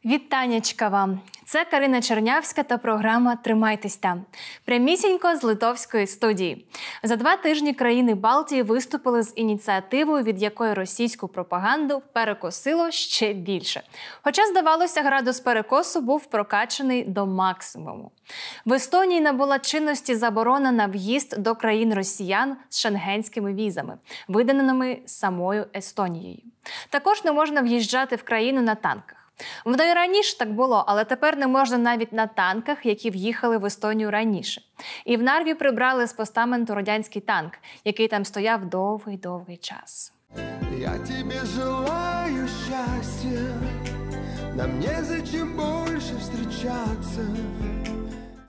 Вітанечка вам! Це Карина Чернявська та програма «Тримайтесь там». Прямісінько з литовської студії. За 2 тижні країни Балтії виступили з ініціативою, від якої російську пропаганду перекосило ще більше. Хоча, здавалося, градус перекосу був прокачаний до максимуму. В Естонії набула чинності заборона на в'їзд до країн росіян з шенгенськими візами, виданими самою Естонією. Також не можна в'їжджати в країну на танках. Воно і раніше так було, але тепер не можна навіть на танках, які в'їхали в Естонію раніше. І в Нарві прибрали з постаменту радянський танк, який там стояв довгий-довгий час. Я тебе желаю счастья, нам незачем больше встречаться.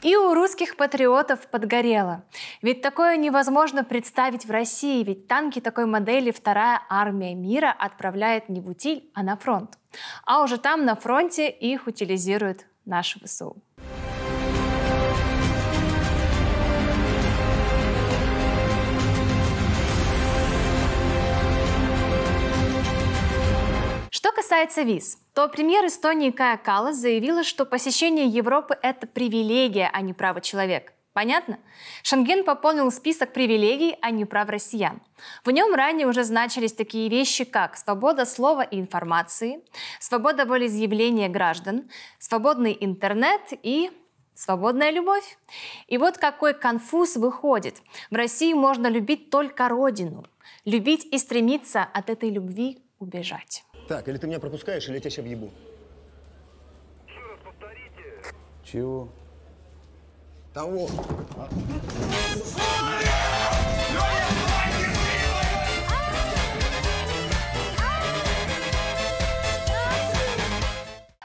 И у русских патриотов подгорело. Ведь такое невозможно представить в России, ведь танки такой модели Вторая армия мира отправляет не в утиль, а на фронт. А уже там, на фронте, их утилизирует наш ВСУ. Что касается виз, то премьер Эстонии Кая Каллас заявила, что посещение Европы – это привилегия, а не право человека. Понятно? Шенген пополнил список привилегий, а не прав россиян. В нем ранее уже значились такие вещи, как свобода слова и информации, свобода волеизъявления граждан, свободный интернет и свободная любовь. И вот какой конфуз выходит. В России можно любить только родину. Любить и стремиться от этой любви убежать. Так, или ты меня пропускаешь, или я тебя сейчас въебу. Еще раз повторите. Чего? Того.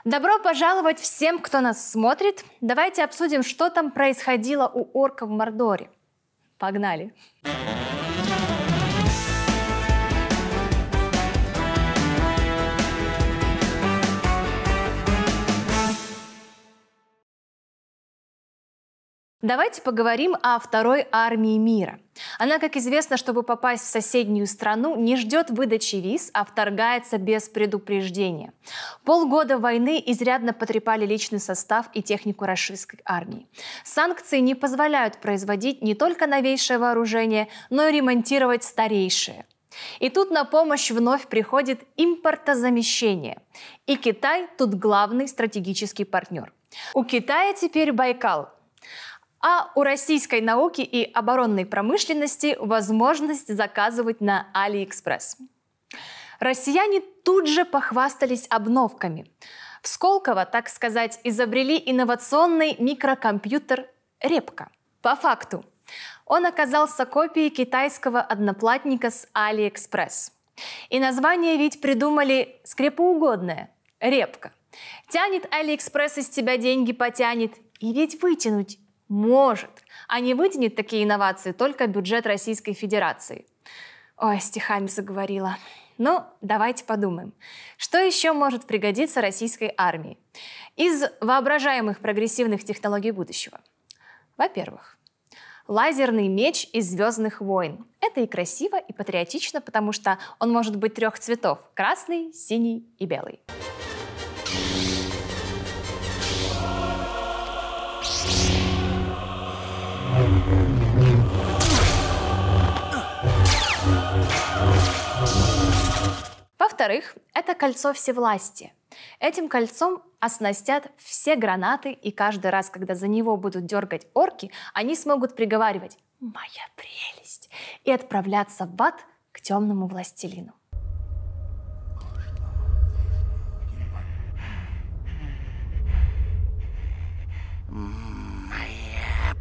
Добро пожаловать всем, кто нас смотрит. Давайте обсудим, что там происходило у орков в Мордоре. Погнали! Давайте поговорим о Второй армии мира. Она, как известно, чтобы попасть в соседнюю страну, не ждет выдачи виз, а вторгается без предупреждения. Полгода войны изрядно потрепали личный состав и технику российской армии. Санкции не позволяют производить не только новейшее вооружение, но и ремонтировать старейшее. И тут на помощь вновь приходит импортозамещение. И Китай тут главный стратегический партнер. У Китая теперь Байкал. А у российской науки и оборонной промышленности возможность заказывать на AliExpress. Россияне тут же похвастались обновками. В Сколково, так сказать, изобрели инновационный микрокомпьютер «Репка». По факту, он оказался копией китайского одноплатника с AliExpress. И название ведь придумали скрепоугодное – «Репка». Тянет AliExpress из тебя деньги, потянет, и ведь вытянуть может, а не вытянет такие инновации только бюджет Российской Федерации. Ой, стихами заговорила. Ну, давайте подумаем. Что еще может пригодиться российской армии из воображаемых прогрессивных технологий будущего? Во-первых, лазерный меч из «Звездных войн». Это и красиво, и патриотично, потому что он может быть 3 цветов – красный, синий и белый. Во-вторых, это кольцо всевластия. Этим кольцом оснастят все гранаты, и каждый раз, когда за него будут дергать орки, они смогут приговаривать «Моя прелесть» и отправляться в ад к темному властелину. Моя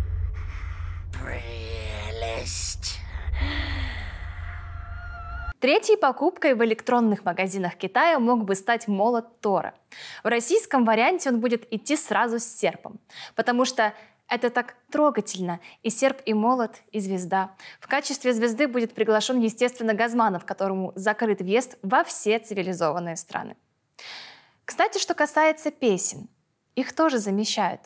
прелесть. Третьей покупкой в электронных магазинах Китая мог бы стать молот Тора. В российском варианте он будет идти сразу с серпом, потому что это так трогательно. И серп, и молот, и звезда. В качестве звезды будет приглашен, естественно, Газманов, которому закрыт въезд во все цивилизованные страны. Кстати, что касается песен, их тоже замещают.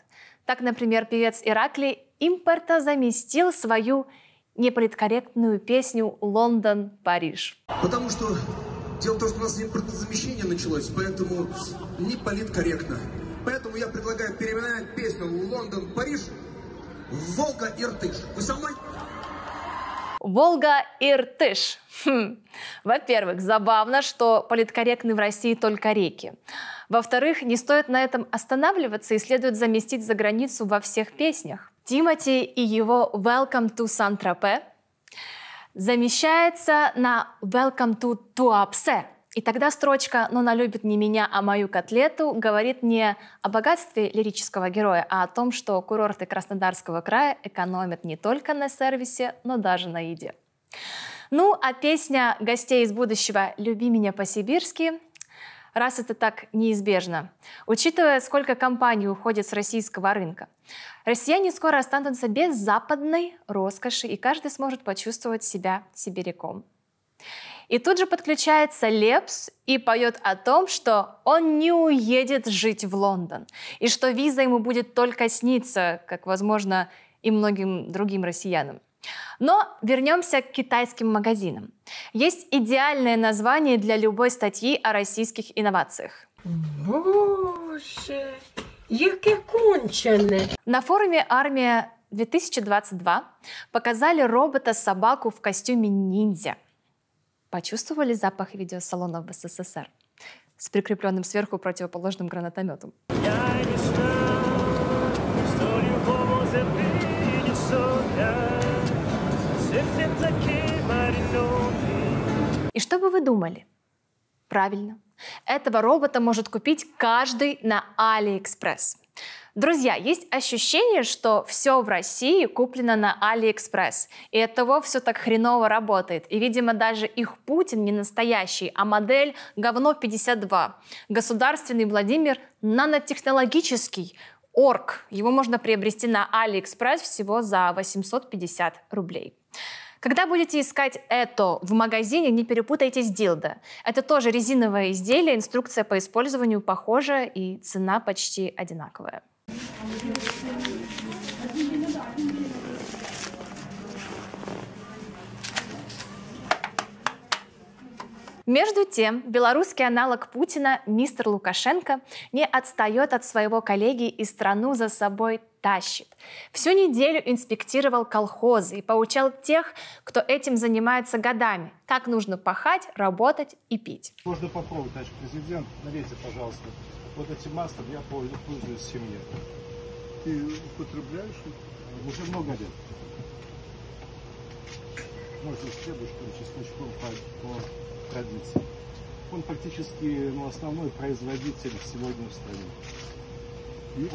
Так, например, певец Ираклий импортозаместил свою неполиткорректную песню «Лондон, Париж». Потому что Дело в том, что у нас импортозамещение началось, поэтому не политкорректно. Поэтому я предлагаю переименовать песню «Лондон-Париж» в «Волга-Иртыш». Вы со мной? Волга-Иртыш. Во-первых, забавно, что политкорректны в России только реки. Во-вторых, не стоит на этом останавливаться и следует заместить за границу во всех песнях. Тимати и его «Welcome to Saint-Tropez» замещается на «Welcome to Туапсе». И тогда строчка «Но она любит не меня, а мою котлету» говорит не о богатстве лирического героя, а о том, что курорты Краснодарского края экономят не только на сервисе, но даже на еде. Ну, а песня гостей из будущего «Люби меня по-сибирски», раз это так неизбежно, учитывая, сколько компаний уходит с российского рынка, россияне скоро останутся без западной роскоши, и каждый сможет почувствовать себя сибиряком. И тут же подключается Лепс и поет о том, что он не уедет жить в Лондон, и что виза ему будет только сниться, как, возможно, и многим другим россиянам. Но вернемся к китайским магазинам. Есть идеальное название для любой статьи о российских инновациях. Боже, яке кончене! На форуме «Армия-2022» показали робота-собаку в костюме ниндзя. Почувствовали запах видеосалонов в СССР с прикрепленным сверху противоположным гранатометом? И что бы вы думали? Правильно, этого робота может купить каждый на AliExpress. Друзья, есть ощущение, что все в России куплено на AliExpress, и оттого все так хреново работает. И, видимо, даже их Путин не настоящий, а модель говно 52. Государственный Владимир нанотехнологический орк. Его можно приобрести на AliExpress всего за 850 рублей. Когда будете искать это в магазине, не перепутайте с дилдо. Это тоже резиновое изделие, инструкция по использованию похожа и цена почти одинаковая. Между тем, белорусский аналог Путина, мистер Лукашенко, не отстает от своего коллеги и страну за собой тащит. Всю неделю инспектировал колхозы и поучал тех, кто этим занимается годами, как нужно пахать, работать и пить. Можно попробовать, товарищ президент. Налейте, пожалуйста. Вот этим маслом я пользуюсь в семье. Ты употребляешь? Уже много лет. Можно с хлебушком, чесночком по традиции. Он практически основной производитель сегодня в стране.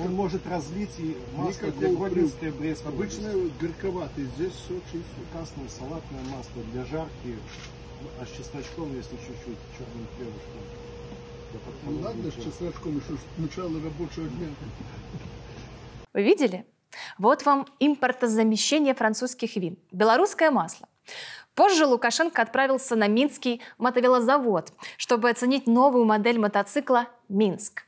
Он может разлить и масло для Гродненской, Брестской. Обычно горьковатый, здесь очень красное салатное масло для жарки, а с чесночком, если чуть-чуть, черным хлебушком. Ну ладно, с чесночком, еще начало рабочего дня. Вы видели? Вот вам импортозамещение французских вин. Белорусское масло. Позже Лукашенко отправился на Минский мотовелозавод, чтобы оценить новую модель мотоцикла «Минск».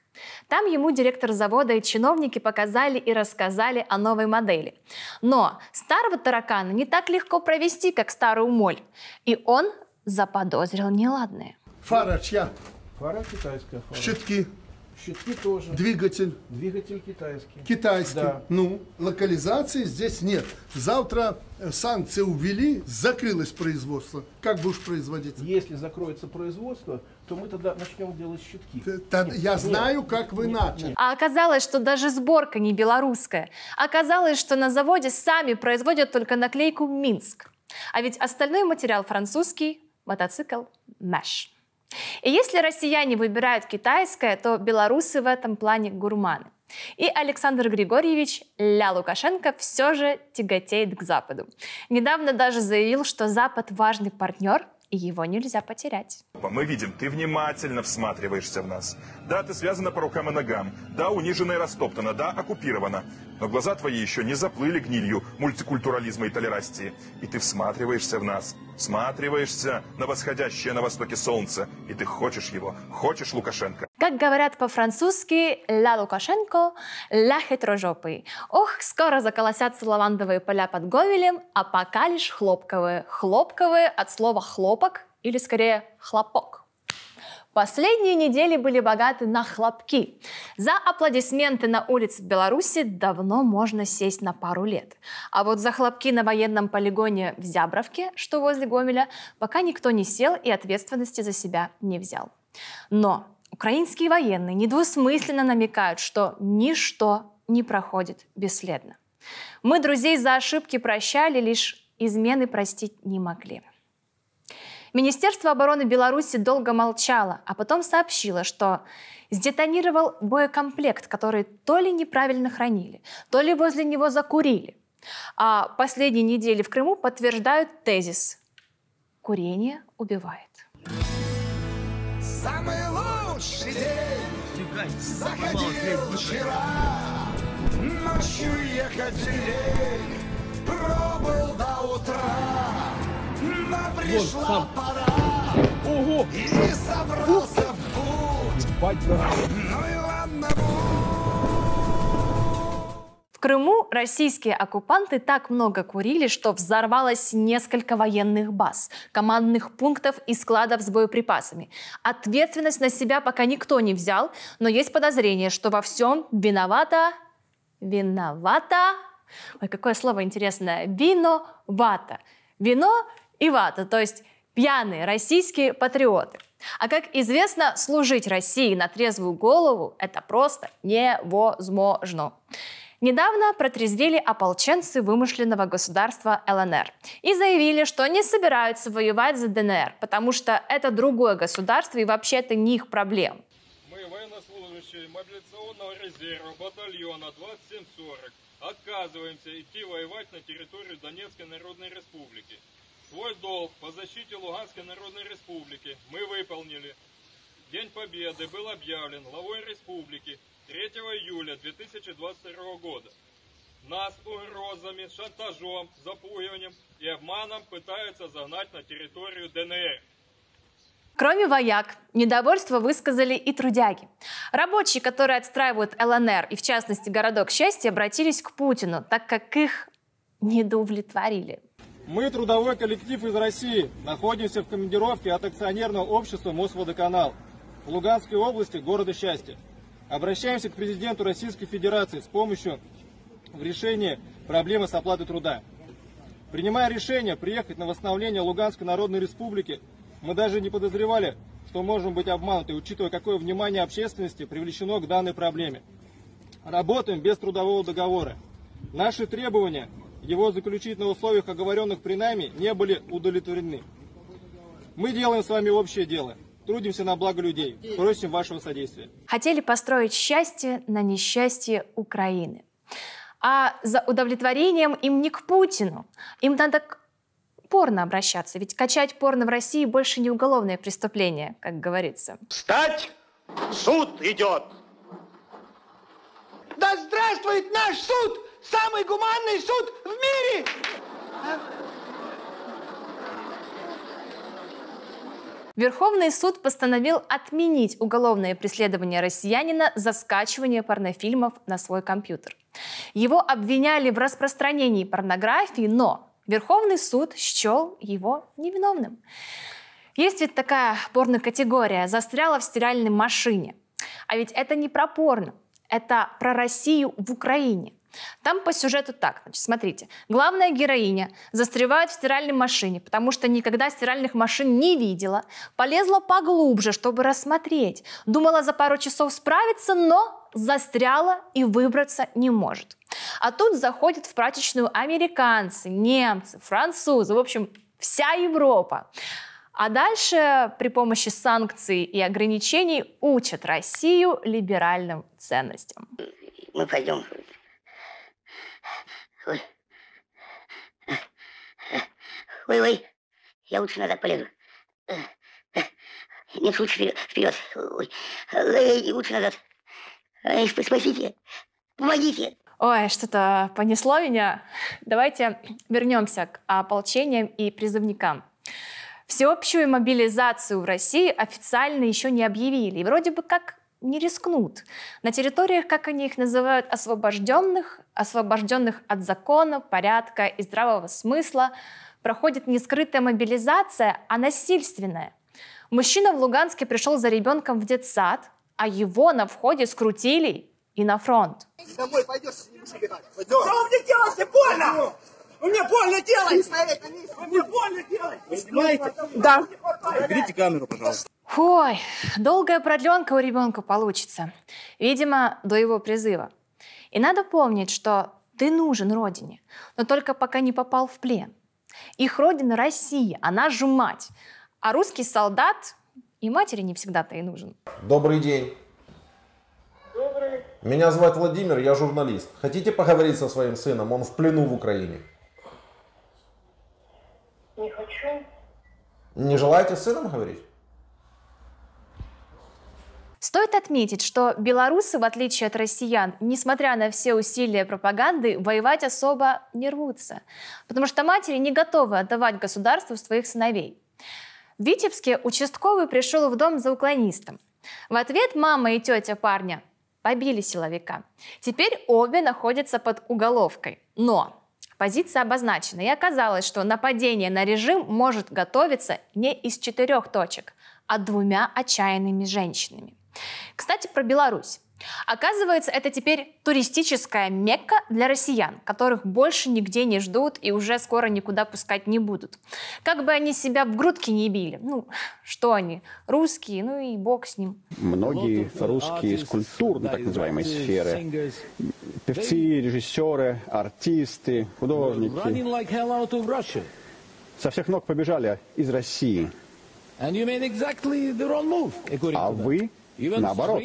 Там ему директор завода и чиновники показали и рассказали о новой модели. Но старого таракана не так легко провести, как старую моль. И он заподозрил неладное. Фара чья? Фара китайская. Фара. Щитки. Щитки тоже. Двигатель. Двигатель китайский. Китайский. Да. Ну, локализации здесь нет. Завтра санкции увели, закрылось производство. Как будешь производить? Если закроется производство, то мы тогда начнем делать щитки. Я знаю, как вы начали. А оказалось, что даже сборка не белорусская. Оказалось, что на заводе сами производят только наклейку «Минск». А ведь остальной материал французский, мотоцикл «Мэш». И если россияне выбирают китайское, то белорусы в этом плане гурманы. И Александр Григорьевич ля Лукашенко все же тяготеет к Западу. Недавно даже заявил, что Запад важный партнер, и его нельзя потерять. Мы видим, ты внимательно всматриваешься в нас. Да, ты связана по рукам и ногам. Да, унижена и растоптана. Да, оккупирована. Но глаза твои еще не заплыли гнилью мультикультурализма и толерастии. И ты всматриваешься в нас. Всматриваешься на восходящее на востоке солнце. И ты хочешь его. Хочешь Лукашенко. Как говорят по-французски «ля Лукашенко», «ля хитрожопый». Ох, скоро заколосятся лавандовые поля под Говелем, а пока лишь хлопковые. Хлопковые от слова «хлопок» или скорее «хлопок». Последние недели были богаты на хлопки. За аплодисменты на улице в Беларуси давно можно сесть на пару лет. А вот за хлопки на военном полигоне в Зябровке, что возле Гомеля, пока никто не сел и ответственности за себя не взял. Но украинские военные недвусмысленно намекают, что ничто не проходит бесследно. Мы друзей за ошибки прощали, лишь измены простить не могли. Министерство обороны Беларуси долго молчало, а потом сообщило, что сдетонировал боекомплект, который то ли неправильно хранили, то ли возле него закурили. А последние недели в Крыму подтверждают тезис: курение убивает. Самый лучший день заходил вчера, ночью ехать день, пробыл до утра, но пришла пора, и собрался в путь. Ну и ладно, В Крыму российские оккупанты так много курили, что взорвалось несколько военных баз, командных пунктов и складов с боеприпасами. Ответственность на себя пока никто не взял, но есть подозрение, что во всем виновата... Ой, какое слово интересное. Виновата. Вино и вата, то есть пьяные российские патриоты. А как известно, служить России на трезвую голову – это просто невозможно. Недавно протрезвели ополченцы вымышленного государства ЛНР и заявили, что не собираются воевать за ДНР, потому что это другое государство и вообще это не их проблем. Мы, военнослужащие мобилизационного резерва батальона 2740, отказываемся идти воевать на территорию Донецкой Народной Республики. Свой долг по защите Луганской Народной Республики мы выполнили. День Победы был объявлен главой республики 3 июля 2022 года. Нас угрозами, шантажом, запугиванием и обманом пытаются загнать на территорию ДНР. Кроме вояк, недовольство высказали и трудяги. Рабочие, которые отстраивают ЛНР и, в частности, городок Счастья, обратились к Путину, так как их недоудовлетворили. Мы, трудовой коллектив из России, находимся в командировке от акционерного общества Мосводоканал в Луганской области города Счастья. Обращаемся к президенту Российской Федерации с помощью в решении проблемы с оплатой труда. Принимая решение приехать на восстановление Луганской Народной Республики, мы даже не подозревали, что можем быть обмануты, учитывая, какое внимание общественности привлечено к данной проблеме. Работаем без трудового договора. Наши требования его заключить на условиях, оговоренных при нами, не были удовлетворены. Мы делаем с вами общее дело. Трудимся на благо людей. Просим вашего содействия. Хотели построить счастье на несчастье Украины. А за удовлетворением им не к Путину. Им надо к порно обращаться. Ведь качать порно в России больше не уголовное преступление, как говорится. Встать! Суд идет! Да здравствует наш суд! Самый гуманный суд в мире! Верховный суд постановил отменить уголовное преследование россиянина за скачивание порнофильмов на свой компьютер. Его обвиняли в распространении порнографии, но Верховный суд счел его невиновным. Есть ведь такая порнокатегория «застряла в стиральной машине». А ведь это не про порно, это про Россию в Украине. Там по сюжету так, значит, смотрите. Главная героиня застревает в стиральной машине, потому что никогда стиральных машин не видела, полезла поглубже, чтобы рассмотреть. Думала за пару часов справиться, но застряла и выбраться не может. А тут заходят в прачечную американцы, немцы, французы, в общем, вся Европа. А дальше при помощи санкций и ограничений учат Россию либеральным ценностям. Мы пойдем. Ой, я лучше назад полезу. Нет, лучше вперед. Ой, лучше назад. Спасите, помогите. Ой, что-то понесло меня. Давайте вернемся к ополчениям и призывникам. Всеобщую мобилизацию в России официально еще не объявили. И вроде бы как не рискнут. На территориях, как они их называют, освобожденных от закона, порядка и здравого смысла, проходит не скрытая мобилизация, а насильственная. Мужчина в Луганске пришел за ребенком в детсад, а его на входе скрутили и на фронт. Домой пойдешь, не будешь играть. Что вы мне делаете? Больно! Вы мне больно делаете! Вы мне больно делаете! Вы снимаете? Да. Уберите камеру, пожалуйста. Ой, долгая продленка у ребенка получится. Видимо, до его призыва. И надо помнить, что ты нужен родине, но только пока не попал в плен. Их родина Россия, она же мать. А русский солдат и матери не всегда-то и нужен. Добрый день. Добрый. Меня зовут Владимир, я журналист. Хотите поговорить со своим сыном? Он в плену в Украине. Не хочу. Не желаете с сыном говорить? Стоит отметить, что белорусы, в отличие от россиян, несмотря на все усилия пропаганды, воевать особо не рвутся, потому что матери не готовы отдавать государству своих сыновей. В Витебске участковый пришел в дом за уклонистом. В ответ мама и тетя парня побили силовика. Теперь обе находятся под уголовкой. Но позиция обозначена, и оказалось, что нападение на режим может готовиться не из 4 точек, а 2 отчаянными женщинами. Кстати, про Беларусь. Оказывается, это теперь туристическая Мекка для россиян, которых больше нигде не ждут и уже скоро никуда пускать не будут. Как бы они себя в грудки не били. Ну, что они, русские, ну и бог с ним. Многие русские из культурной, так называемой сферы, певцы, режиссеры, артисты, художники, со всех ног побежали из России. А вы, наоборот.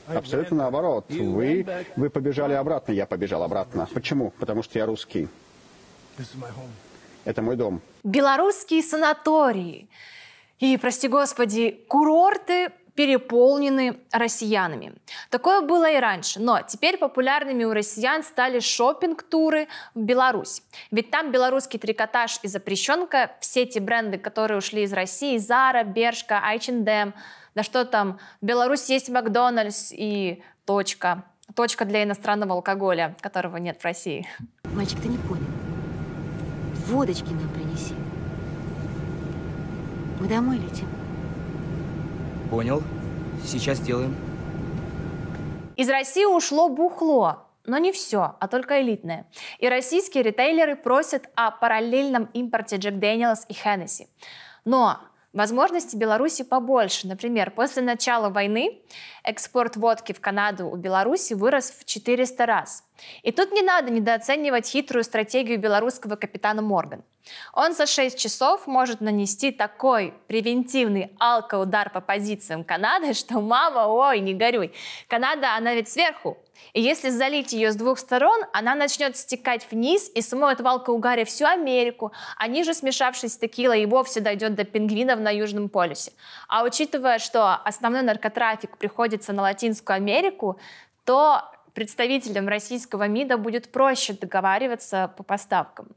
Абсолютно наоборот. Вы побежали обратно, я побежал обратно. Почему? Потому что я русский. Это мой дом. Белорусские санатории и, прости господи, курорты переполнены россиянами. Такое было и раньше, но теперь популярными у россиян стали шопинг-туры в Беларусь. Ведь там белорусский трикотаж и запрещенка, все те бренды, которые ушли из России, Zara, Bershka, H&M, да что там, в Беларуси есть Макдональдс и точка. Точка для иностранного алкоголя, которого нет в России. Мальчик, ты не понял. Водочки нам принеси. Мы домой летим. Понял. Сейчас делаем. Из России ушло бухло, но не все, а только элитное. И российские ритейлеры просят о параллельном импорте Джек Дэниелс и Хеннесси. Но возможности Беларуси побольше. Например, после начала войны экспорт водки в Канаду у Беларуси вырос в 400 раз. И тут не надо недооценивать хитрую стратегию белорусского капитана Морган. Он за 6 часов может нанести такой превентивный алкоудар по позициям Канады, что мама, ой, не горюй. Канада, она ведь сверху. И если залить ее с 2 сторон, она начнет стекать вниз и смоет в алкоугаре всю Америку, а ниже, смешавшись с текилой, и вовсе дойдет до пингвинов на Южном полюсе. А учитывая, что основной наркотрафик приходится на Латинскую Америку, то представителям российского МИДа будет проще договариваться по поставкам.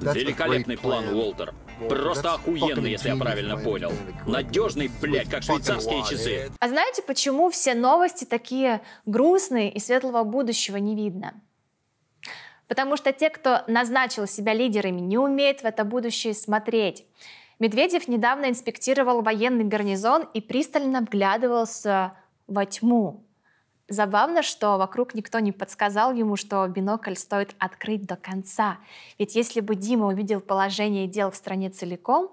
Великолепный план, Уолтер. Просто охуенный, если я правильно понял. Надежный, блядь, как швейцарские часы. А знаете, почему все новости такие грустные и светлого будущего не видно? Потому что те, кто назначил себя лидерами, не умеют в это будущее смотреть. Медведев недавно инспектировал военный гарнизон и пристально вглядывался во тьму. Забавно, что вокруг никто не подсказал ему, что бинокль стоит открыть до конца. Ведь если бы Дима увидел положение дел в стране целиком,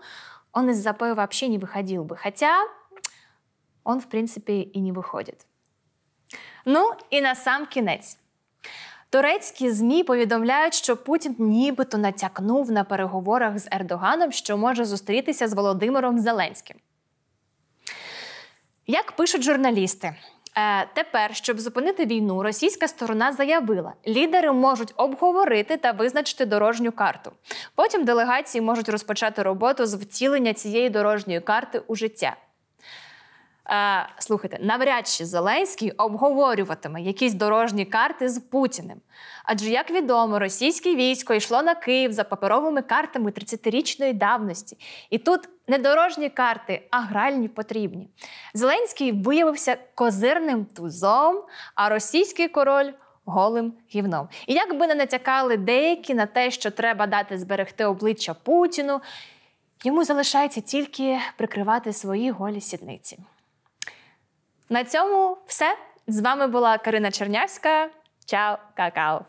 он из запоя вообще не выходил бы. Хотя он, в принципе, и не виходить. Ну і на сам кінець. Турецькі ЗМІ повідомляють, що Путін нібито натякнув на переговорах з Ердоганом, що може зустрітися з Володимиром Зеленським. Як пишуть журналісти, тепер, щоб зупинити війну, російська сторона заявила, лідери можуть обговорити та визначити дорожню карту. Потім делегації можуть розпочати роботу з втілення цієї дорожньої карти у життя. Слухайте, навряд чи Зеленський обговорюватиме якісь дорожні карти з Путіним. Адже, як відомо, російське військо йшло на Київ за паперовими картами 30-річної давності. І тут не дорожні карти, а гральні потрібні. Зеленський виявився козирним тузом, а російський король – голим гівном. І як би не натякали деякі на те, що треба дати зберегти обличчя Путіну, Йому залишається тільки прикривати свої голі сідниці. На цьому все. З вами була Карина Чернявська. Чао, какао!